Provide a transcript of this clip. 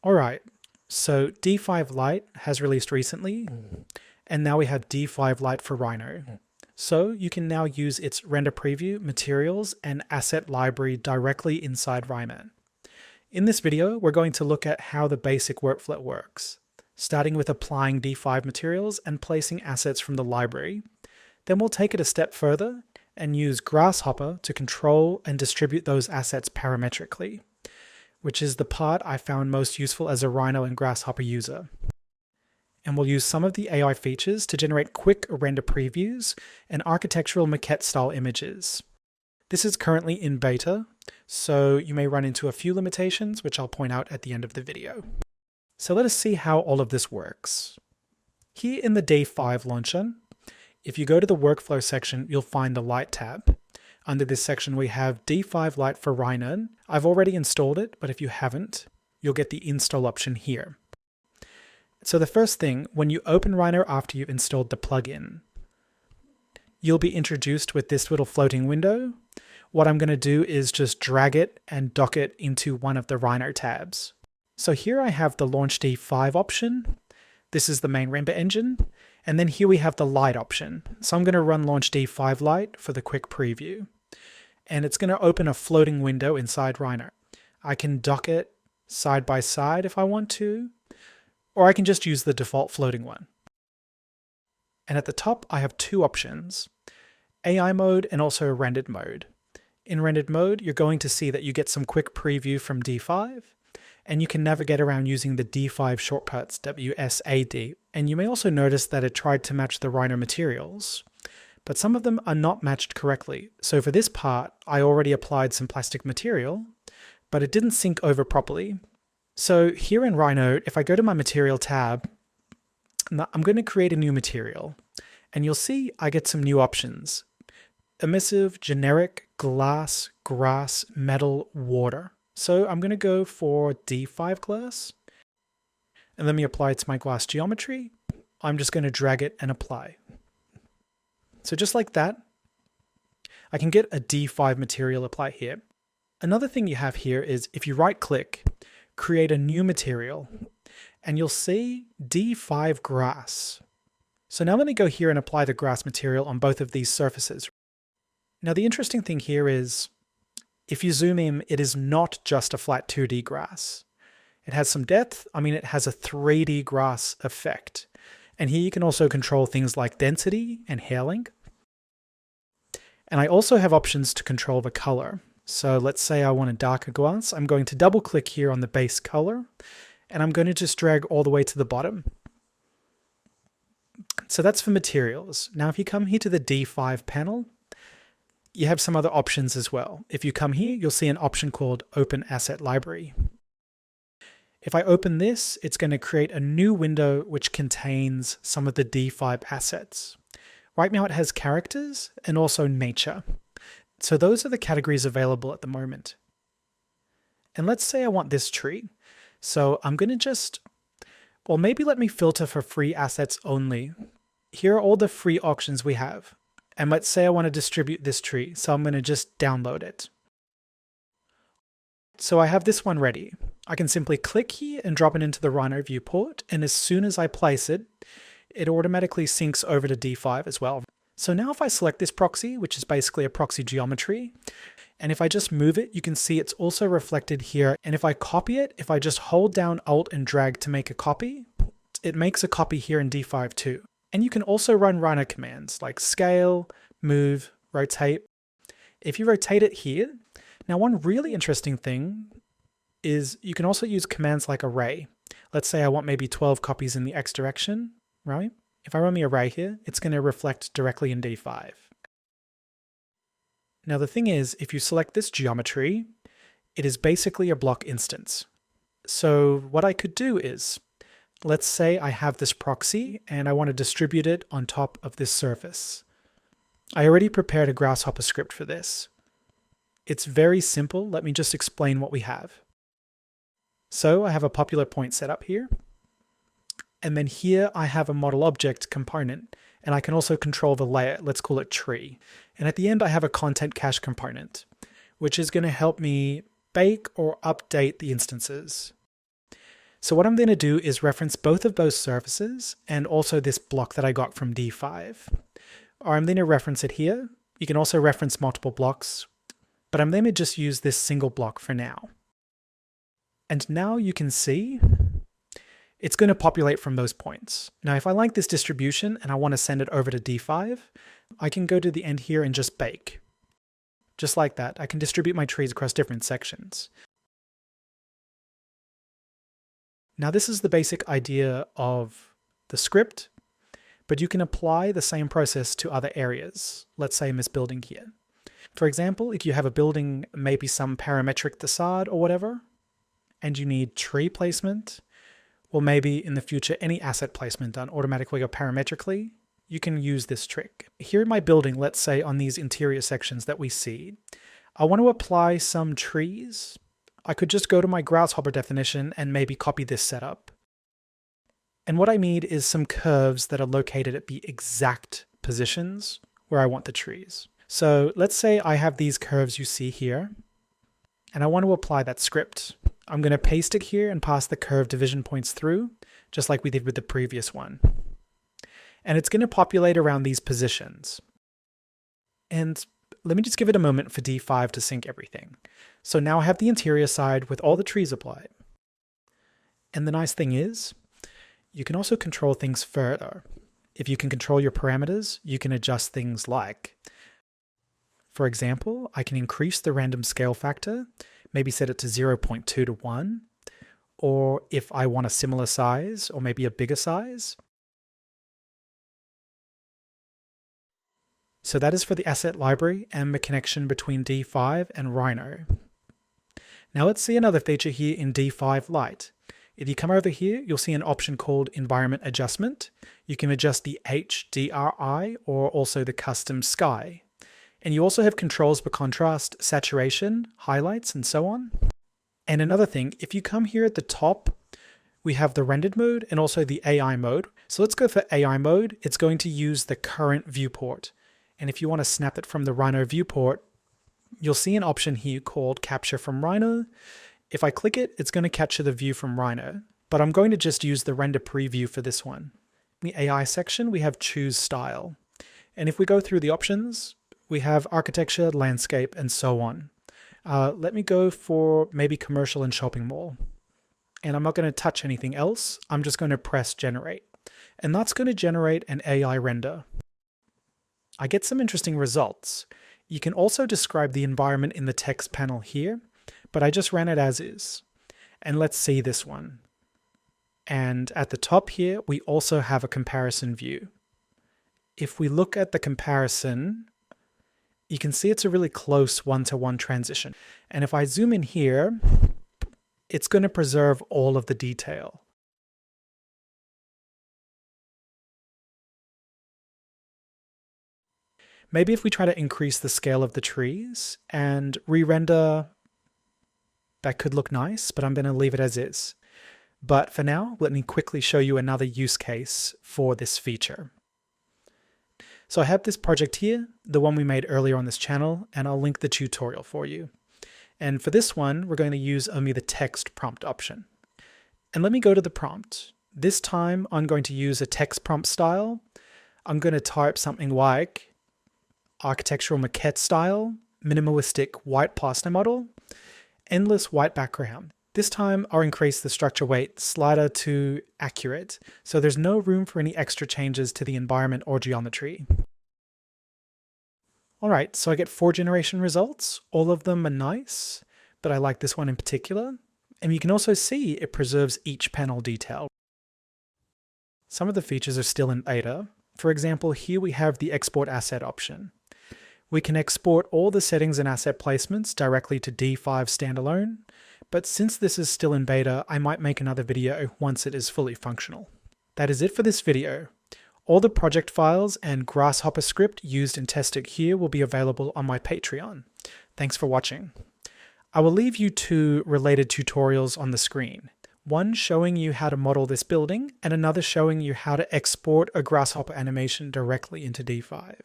Alright, so D5 Lite has released recently, and now we have D5 Lite for Rhino. So you can now use its render preview, materials, and asset library directly inside Rhino. In this video, we're going to look at how the basic workflow works, starting with applying D5 materials and placing assets from the library. Then we'll take it a step further and use Grasshopper to control and distribute those assets parametrically, which is the part I found most useful as a Rhino and Grasshopper user. And we'll use some of the AI features to generate quick render previews and architectural maquette style images. This is currently in beta, so you may run into a few limitations, which I'll point out at the end of the video. So let us see how all of this works. Here in the D5 launcher, if you go to the workflow section, you'll find the Lite tab. Under this section, we have D5 Lite for Rhino. I've already installed it, but if you haven't, you'll get the install option here. So the first thing, when you open Rhino after you've installed the plugin, you'll be introduced with this little floating window. What I'm going to do is just drag it and dock it into one of the Rhino tabs. So here I have the Launch D5 option. This is the main render engine. And then here we have the Lite option. So I'm going to run Launch D5 Lite for the quick preview. And it's going to open a floating window inside Rhino. I can dock it side by side if I want to, or I can just use the default floating one. And at the top, I have two options, AI mode and also rendered mode. In rendered mode, you're going to see that you get some quick preview from D5, and you can navigate around using the D5 shortcuts, WSAD. And you may also notice that it tried to match the Rhino materials, but some of them are not matched correctly. So for this part, I already applied some plastic material, but it didn't sync over properly. So here in Rhino, if I go to my material tab, I'm going to create a new material, and you'll see I get some new options. Emissive, generic, glass, grass, metal, water. So I'm going to go for D5 glass, and let me apply it to my glass geometry. I'm just going to drag it and apply. So just like that, I can get a D5 material apply here. Another thing you have here is if you right click, create a new material, and you'll see D5 grass. So now let me go here and apply the grass material on both of these surfaces. Now the interesting thing here is, if you zoom in, it is not just a flat 2D grass. It has some depth. I mean, it has a 3D grass effect. And here you can also control things like density and hair length. And I also have options to control the color. So let's say I want a darker grass. I'm going to double click here on the base color, and I'm going to just drag all the way to the bottom. So that's for materials. Now if you come here to the D5 panel, you have some other options as well. If you come here, you'll see an option called Open Asset Library. If I open this, it's going to create a new window which contains some of the D5 assets. Right now it has characters and also nature. So those are the categories available at the moment. And let's say I want this tree. So I'm going to just, well, maybe let me filter for free assets only. Here are all the free options we have. And let's say I want to distribute this tree, so I'm going to just download it. So I have this one ready. I can simply click here and drop it into the Rhino viewport, and as soon as I place it, it automatically syncs over to D5 as well. So now if I select this proxy, which is basically a proxy geometry, and if I just move it, you can see it's also reflected here. And if I copy it, if I just hold down Alt and drag to make a copy, it makes a copy here in D5 too. And you can also run Rhino commands like scale, move, rotate. If you rotate it here, now one really interesting thing is you can also use commands like array. Let's say I want maybe 12 copies in the X direction, right? If I run the array here, it's going to reflect directly in D5. Now the thing is, if you select this geometry, it is basically a block instance. So what I could do is, let's say I have this proxy and I want to distribute it on top of this surface. I already prepared a Grasshopper script for this. It's very simple. Let me just explain what we have. So I have a popular point set up here. And then here I have a model object component, and I can also control the layer. Let's call it tree. And at the end, I have a content cache component, which is going to help me bake or update the instances. So what I'm going to do is reference both of those surfaces and also this block that I got from D5. Or I'm going to reference it here. You can also reference multiple blocks, but I'm going to just use this single block for now. And now you can see it's going to populate from those points. Now, if I like this distribution and I want to send it over to D5, I can go to the end here and just bake. Just like that, I can distribute my trees across different sections. Now, this is the basic idea of the script, but you can apply the same process to other areas. Let's say in this building here. For example, if you have a building, maybe some parametric facade or whatever, and you need tree placement, or maybe in the future, any asset placement done automatically or parametrically, you can use this trick. Here in my building, let's say on these interior sections that we see, I want to apply some trees. I could just go to my Grasshopper definition and maybe copy this setup. And what I need is some curves that are located at the exact positions where I want the trees. So let's say I have these curves you see here, and I want to apply that script. I'm going to paste it here and pass the curve division points through, just like we did with the previous one. And it's going to populate around these positions. And let me just give it a moment for D5 to sync everything. So now I have the interior side with all the trees applied. And the nice thing is, you can also control things further. If you can control your parameters, you can adjust things like, for example, I can increase the random scale factor, maybe set it to 0.2 to 1, or if I want a similar size or maybe a bigger size. So that is for the asset library and the connection between D5 and Rhino. Now let's see another feature here in D5 Lite. If you come over here, you'll see an option called Environment Adjustment. You can adjust the HDRI or also the custom sky. And you also have controls for contrast, saturation, highlights, and so on. And another thing, if you come here at the top, we have the rendered mode and also the AI mode. So let's go for AI mode. It's going to use the current viewport. And if you want to snap it from the Rhino viewport, you'll see an option here called Capture from Rhino. If I click it, it's going to capture the view from Rhino, but I'm going to just use the render preview for this one. In the AI section, we have Choose Style. And if we go through the options, we have architecture, landscape, and so on. Let me go for maybe commercial and shopping mall. And I'm not going to touch anything else. I'm just going to press generate. And that's going to generate an AI render. I get some interesting results. You can also describe the environment in the text panel here, but I just ran it as is. And let's see this one. And at the top here, we also have a comparison view. If we look at the comparison, you can see it's a really close one-to-one transition. And if I zoom in here, it's going to preserve all of the detail. Maybe if we try to increase the scale of the trees and re-render, that could look nice, but I'm going to leave it as is. But for now, let me quickly show you another use case for this feature. So I have this project here, the one we made earlier on this channel, and I'll link the tutorial for you. And for this one, we're going to use only the text prompt option. And let me go to the prompt. This time, I'm going to use a text prompt style. I'm going to type something like architectural maquette style, minimalistic white plaster model, endless white background. This time I'll increase the structure weight slider to accurate, so there's no room for any extra changes to the environment or geometry. Alright, so I get 4 generation results. All of them are nice, but I like this one in particular. And you can also see it preserves each panel detail. Some of the features are still in beta. For example, here we have the export asset option. We can export all the settings and asset placements directly to D5 standalone, but since this is still in beta, I might make another video once it is fully functional. That is it for this video. All the project files and Grasshopper script used and tested here will be available on my Patreon. Thanks for watching. I will leave you 2 related tutorials on the screen. One showing you how to model this building, and another showing you how to export a Grasshopper animation directly into D5.